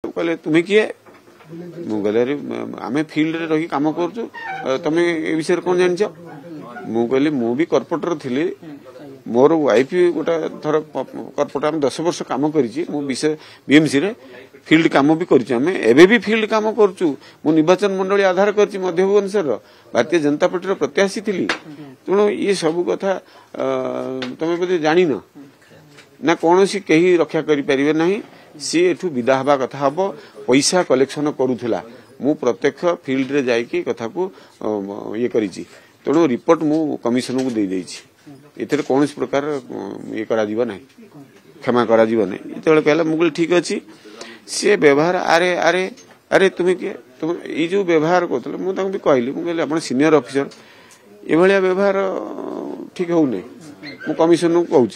कहले तुम्हें किए मुझे आम फिल्ड रे रही काम कर तुम ए विषय कौन जान मुझे मु भी कॉर्पोरेटर थी मोर वाइफ गोटे थर कॉर्पोरेट आम 10 वर्ष काम करी बीएमसी रे फिल्ड काम भी कर फिल्ड काम करूँ मु निर्वाचन मंडली आधार कर मध्य भुवनेश्वर भारतीय जनता पार्टी प्रत्याशी थी तेणु ये सब कथा तुम बोधे जान ना कौन सी कहीं रक्षा करें ना सी एठू विदा हवा कथा हम पैसा कलेक्शन करूला मु प्रत्यक्ष फिल्ड रे जाइकी कथा को ये करी तेणु रिपोर्ट मु कमिशन को दे देछि कौन प्रकार ये करा जीव ना क्षमा करा जीव ना ये कहला मुझे ठीक अच्छी सी व्यवहार अरे अरे अरे तुम्हें किए तुम ये जो व्यवहार करते मुझे कहली मुझे आप सीनियर ऑफिसर ये व्यवहार ठीक हो कमिशन को कहूँ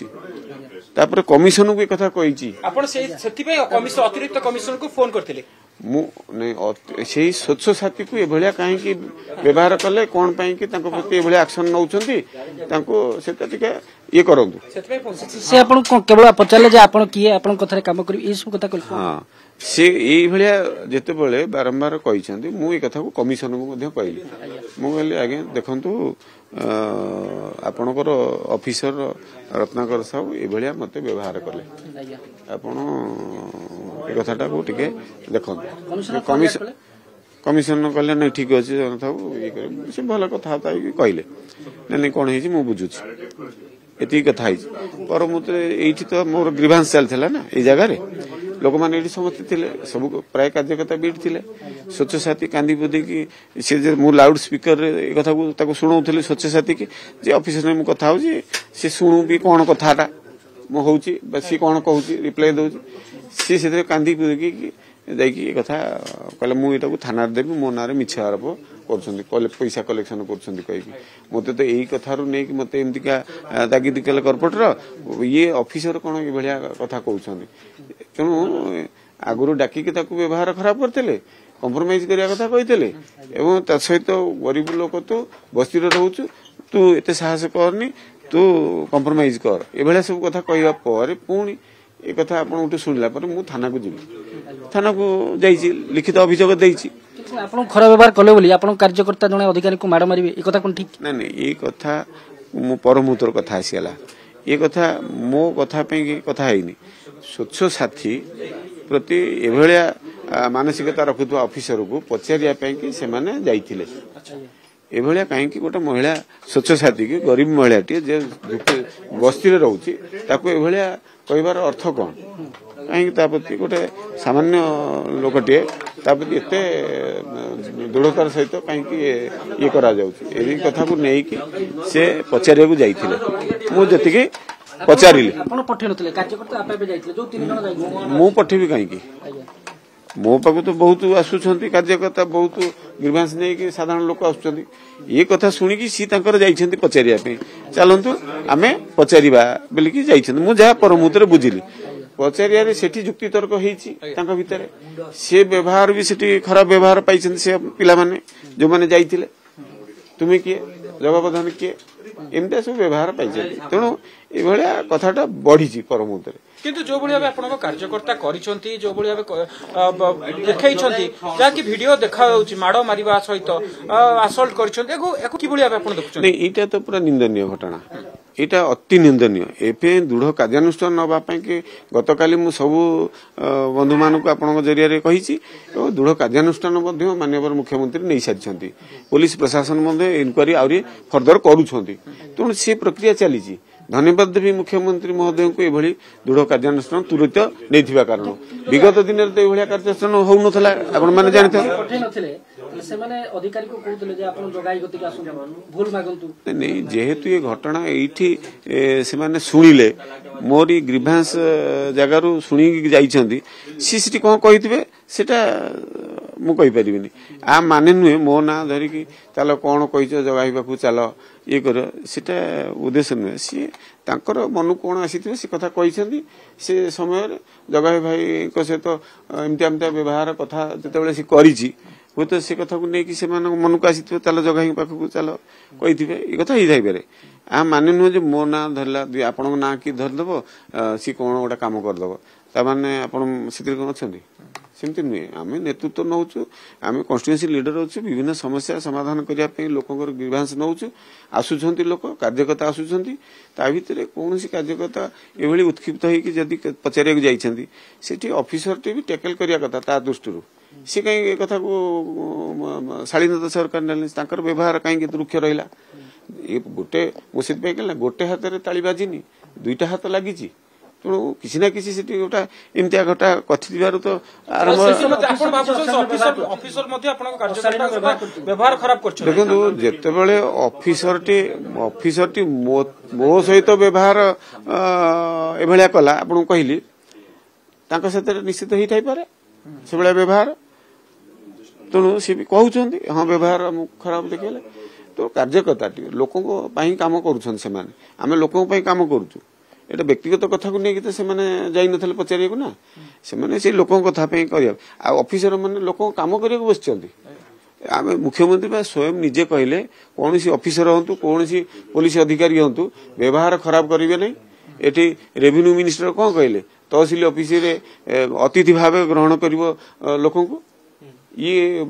तापर कमिशन को कथा कही अतिरिक्त कमिशन को फोन करते से स्वच्छ साथी को ये कहीं व्यवहार कले कौन प्रति एक्शन नौकरी ये करूँ से केवल पचारे किए काम कर हाँ से ये जिते बड़े बारंबार कहते मुझे कथा को कमिशन को कहली मुझे आगे देखु आपणकर ऑफिसर रत्नाकर साहू ये मत व्यवहार कले आपण कथाटा को टिके देखो कमिशन कहले नहीं ठीक अच्छे ये भल कथा कहले नहीं कौन है बुझुची ये कथा पर मुझे तो मोर ग्रीवांस चलता ना ये जगह लोक मैंने समस्ते थे सब प्राय कार्यकर्ता भी थे स्वच्छ साथी कांदी बुदी की सी मु लाउड स्पीकर कथा को शुणाऊली स्वच्छ साथी की जे ऑफिस में कथा हो सी शुणु भी कौन कथाटा हूँ सी कौन कहूँ रिप्लाई दौर सी से कांदी बुदी की कथा कहले मुझे थाना देवी मो ना मिछ आरोप कर पैसा कलेक्शन कर मत तो यही कथार नहीं मत एमतीका दागिदी कले कॉर्पोरेटर ये ऑफिसर कौन ये कथा कहते तेणु आगुरी डाकिकी व्यवहार खराब करते कंप्रोमाइज करने कथा कहते सहित गरीब लोक तू बस्ती रोचु तू एत साहस करनी तू कंप्रोमाइज कर ये सब कथा कहवा पर पुणी ये कथा आप शुणला मुझे थाना को जी थाना को जाइए लिखित अभियोग देती आप खराब व्यवहार कले बोली आप कार्यकर्ता जड़े अधिकारी को माड़ मारे ये कथा कौन ठीक ना ये कथा मो परमुहूर्तर कथा आसीगला ये कथा मो कथा कथा है स्वच्छ साथी प्रति एभलिया मानसिकता रखुवा ऑफिसर को पचारिया से माने जाइथिले एभलिया कहीं गोटे महिला स्वच्छ साथी की गरीब महिला टी बस्ती रोचे एभलिया कहबार अर्थ कौन कहीं प्रति गोटे सामान्य लोकटे प्रति एत दृढ़तार सहित कहीं ये करा जाउछि कथा को नहीं से पचारिया को जाइथिले मु जति पचारि मु पठेबी कहीं मो पाक तो बहुत आसुंच कार्यकर्ता बहुत ग्रीवांस नहीं साधारण लोक आसुंच ये कथा शुणिकी सी जाइछन्ति पचारिया चलतु आम पचारिबा बोलिकी जाइछन्ति मु जहाँ पर मुहूर्त बुझिली पचारिया सेठी जुक्ति तर्क होती भितर से व्यवहार भी सेठी खराब व्यवहार पाई से पिला माने जो माने जाइथिले तुम्हें किए जवाब प्रदान किए एमती सब व्यवहार पाई तेणु ये कथाटा बढ़ी पर मुहूर्त किंतु जो भाई आप कार्यकर्ता करिसंती जो भाई देखैछंती जाकि वीडियो देखा माड़ मारिबा सहित असल्ट करिसंती एको कि भाई आप देखुछंती नहीं एटा तो पूरा निंदनीय घटना एटा अति निंदनीय एपे दृढ़ कार्यानुष्ठान नबा कि गतकाली मु सब बंधु मानक आपण जरिया कही दृढ़ कार्यानुष्ठान माननीय मुख्यमंत्री नहीं सारी पुलिस प्रशासन इनक्वारी आउरी फर्दर करुछंती तेणु सी प्रक्रिया चली धन्यवाद देवी मुख्यमंत्री महोदय को ये दृढ़ कार्यानुष्ठान तुरंत नहीं कारण विगत दिन में तो ये कार्यानुष्ठान हो ना जानते नहीं जेहेतु ये घटना ये शुणिले मोरी ग्रीवांस जगार शुणी जाइए कौन कही सेटा मु कहीपरि आ माने नुहे मो ना धरिकी चल कौन कही जगाइबा चल ये कर सीटा उद्देश्य नुहे सी तांकर मन कौन आसी से कथा कही से समय जगाई भाई सहित एमती एमती व्यवहार कथा जिते सी करी हूँ तो से कथा को लेकिन से मन को आसी चल जगाई पाखक चल कही ये कथा ही थाईपे आ माने नुहे मो ना धरला आपण ना कि धरदेव सी कौन गोटे कम करदेव ताने आपण सितिर कोन अछंती सेमती नुहे आमे नेतृत्व नौचु आमे कॉन्स्टिट्यूएंसी लीडर होछु विभिन्न समस्या समाधान करिया पे लोकंकर ग्रीवांस नौचु आसुछंती लोक कार्यकर्ता आसुछंती ता भितरे कोनोसी कार्यकर्ता एभली उत्क्षिप्त होई कि जदी पचारिया जाइछंती सेठी ऑफिसर टे भी टैकल करिया कथा ता दृष्टिरु से कहीं कथा को शालीनता सरकार ने तांकर व्यवहार कहीं रुक्ष रहिला ये गोटे मुसिद पे कहला गोटे हाथ रे ताली बाजिनी दुईटा हाथ लागी तेणु किसी ना किसी से गोटा एमतिया घटा कथि तो आरंभ व्यवहार खराब कर देखो जितेबले ऑफिसर टी मो सहित व्यवहार एभलिया कला आपन कहली तांका सहित निश्चित ही थाई पारे से भलिया व्यवहार तेणु सी भी कहउछंती हां व्यवहार खराब देखले तो कार्यकर्ता लोकों काम करुछन से माने आमे लोकों काम करूछु एटा व्यक्तिगत कथा को नहीं से जाई नथले पचारिया को ना से लोकों कथा पे करिया आ ऑफिसर माने लोकों काम करिया को बसचंती आमे मुख्यमंत्री बा स्वयं निजे कहले कोनोसी ऑफिसर होंतु कोनोसी पुलिस अधिकारी होंतु व्यवहार खराब करिवे नहीं एठी रेवेन्यू मिनिस्टर कोन कहले तहसील ऑफिस रे अतिथि भाव ग्रहण करिवो लोकों को ये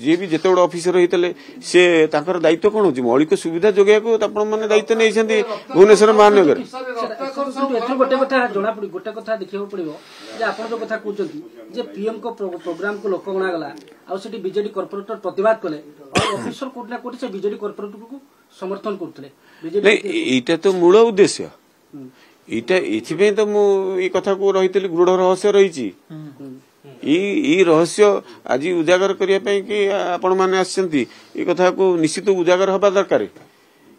जे भी जेते बड़ ऑफिसर होइतले से ताकर दायित्व कोन होची मौलिक सुविधा जोगिया को आपण माने दायित्व नै छथि भुवनेश्वर महानगर एथरो गोटे कथा जोना पड़ी गोटे कथा देखियो पड़िबो जे आपण जो कथा कहउचंती जे पीएम को प्रोग्राम को लोक गणा गला आ सेठी बीजेडी कॉर्पोरेटर प्रतिवाद कले और ऑफिसर कोट ना कोट से बीजेडी कॉर्पोरेटर को समर्थन करतले बीजेडी नै एटा तो मूल उद्देश्य एटा एथिबे तो मु ए कथा को रहितली गुड़ रहस्य रहिची ई रहस्य आज उजागर करिया पई कि आपण माने आछंती ए कथा को निश्चित उजागर हबा दरकार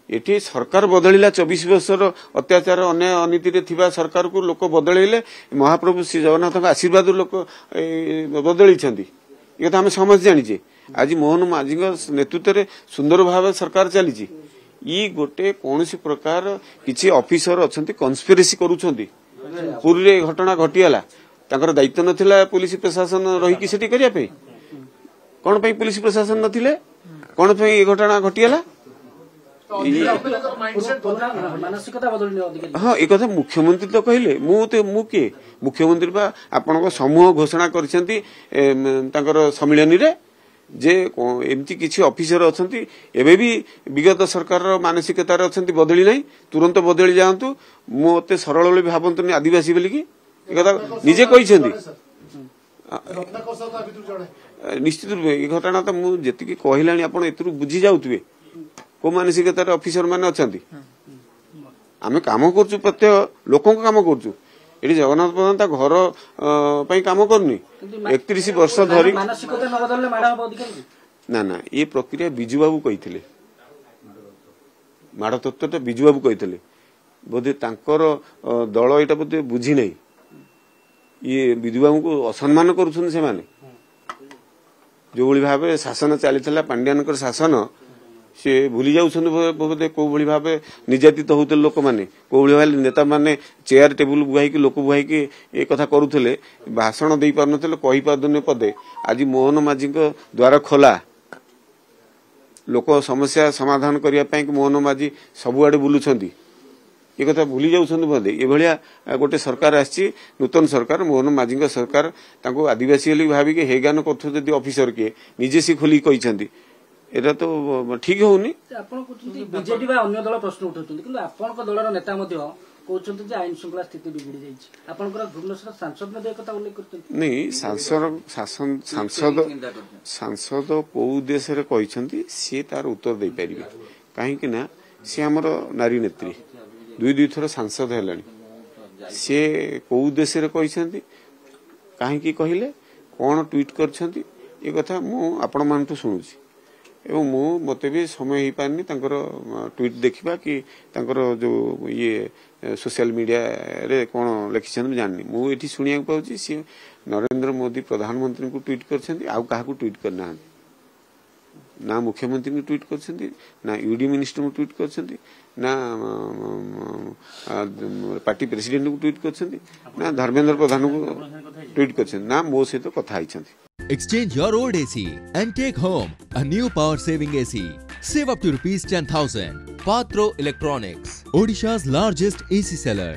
एठी सरकार बदलिला 24 वर्षर अत्याचार अन्याय अनीति रे थिबा सरकार को लोक बदलिले महाप्रभु श्री जगन्नाथ का आशीर्वाद लोक बदली छंती ए कथा हम समझ जानि जे आज मोहन माझी नेतृत्व रे सुंदर भाव सरकार चली छी ई गोटे कोनोसी प्रकार किछि ऑफिसर अछंती कन्स्पिरेसी करूछंती पूरी रे घटना घटियाला तांकर दायित्व नथिला पुलिस प्रशासन रही कि सेठी करिया पे कोन पे पुलिस प्रशासन नथिले कोन पे ए घटना घटियाला मानसिकता बदलने अधिकारी हां ए कथा मुख्यमंत्री तो कहले मु के मुख्यमंत्री बा आपनको समूह घोषणा करछंती तांकर सम्मेलन रे जे एमती किछि ऑफिसर अछंती एबे भी विगत सरकार रो मानसिकता रे अछंती बदली नै तुरंत बदली जांतु मोते सरल बोली भाबंतु आदिवासी बोली की कथा निजे कहते निश्चित रूप ये घटना तो मुझे कहला आप बुझी जाऊे को मानसिकतार ऑफिसर मैंने अच्छा आम कम कर प्रत्येक लोक कम करूँ ये जगन्नाथ प्रधान घर पर कम करनी 31 वर्ष धरी ना ना ये प्रक्रिया बिजू बाबू कही माड़ तत्वटा बिजू बाबू कही बोधे दल यहाँ बोधे बुझी नहीं ये बिजू बाबू को असम्मान करुछन से माने जो भली भाव शासन चली पांड्यान शासन से भूली जाउछन बोधे को भली भाव निर्यातित होते लोक माने को भली भाव नेता माने चेयर टेबुल बुहाई लोक बुहाई ए कथा करुले भाषण दे पार नथिले कहि पादने पदे आज मोहन माझी द्वार खोला लोक समस्या समाधान करिया पई मोहन माझी सबुआडे बुलुछंती ये कथा भूली जाउछन बोधे ए भलिया गोटे सरकार आछि नूतन सरकार मोहन माझी सरकार तांको आदिवासी वाली भाबी के हेगान करथु जदी ऑफिसर के निजे से खोली कहिसंती एटा तो ठीक होउनी आपण कहउछंती बीजेडी बा अन्य दल प्रश्न उठाउछंती किंतु आपण को दलर नेता मध्ये कहउछंती जे आईन श्रृंखला स्थिति बिगड़ी जाइछि आपनकर भुवनेश्वर सांसद मध्ये कथा उल्लेख करछंती नहीं सांसद को उद्देश्य रे कहिसंती से तार उत्तर दे परिबे काहे कि ना से हमर नारी नेत्री दुई थर सांसद हेलानी से को उद्देश्य रे कहिसंती काहे कि कहिले कोन ट्वीट करछंती ए कथा मु आपण मानतु सुनुछि एवं मु मते भी समय ही पानी तांकर ट्वीट देखिबा कि तांकर जो ये सोशल मीडिया रे कोन लिखिछन जाननी मु एठी सुनिया पाउछि से नरेंद्र मोदी प्रधानमंत्री को ट्वीट करछंती आ काहा को ट्वीट करना ना मुख्यमंत्री को ट्वीट करछंती ना यूडी मिनिस्टर को ट्वीट करछंती ना पार्टी प्रेसिडेंट को ट्वीट करछंती ना धर्मेंद्र प्रधान को ट्वीट करछंती ना मो से तो कथा आइछंती Exchange your old AC and take home a new power-saving AC. Save up to ₹10,000. Patro Electronics, Odisha's largest AC seller.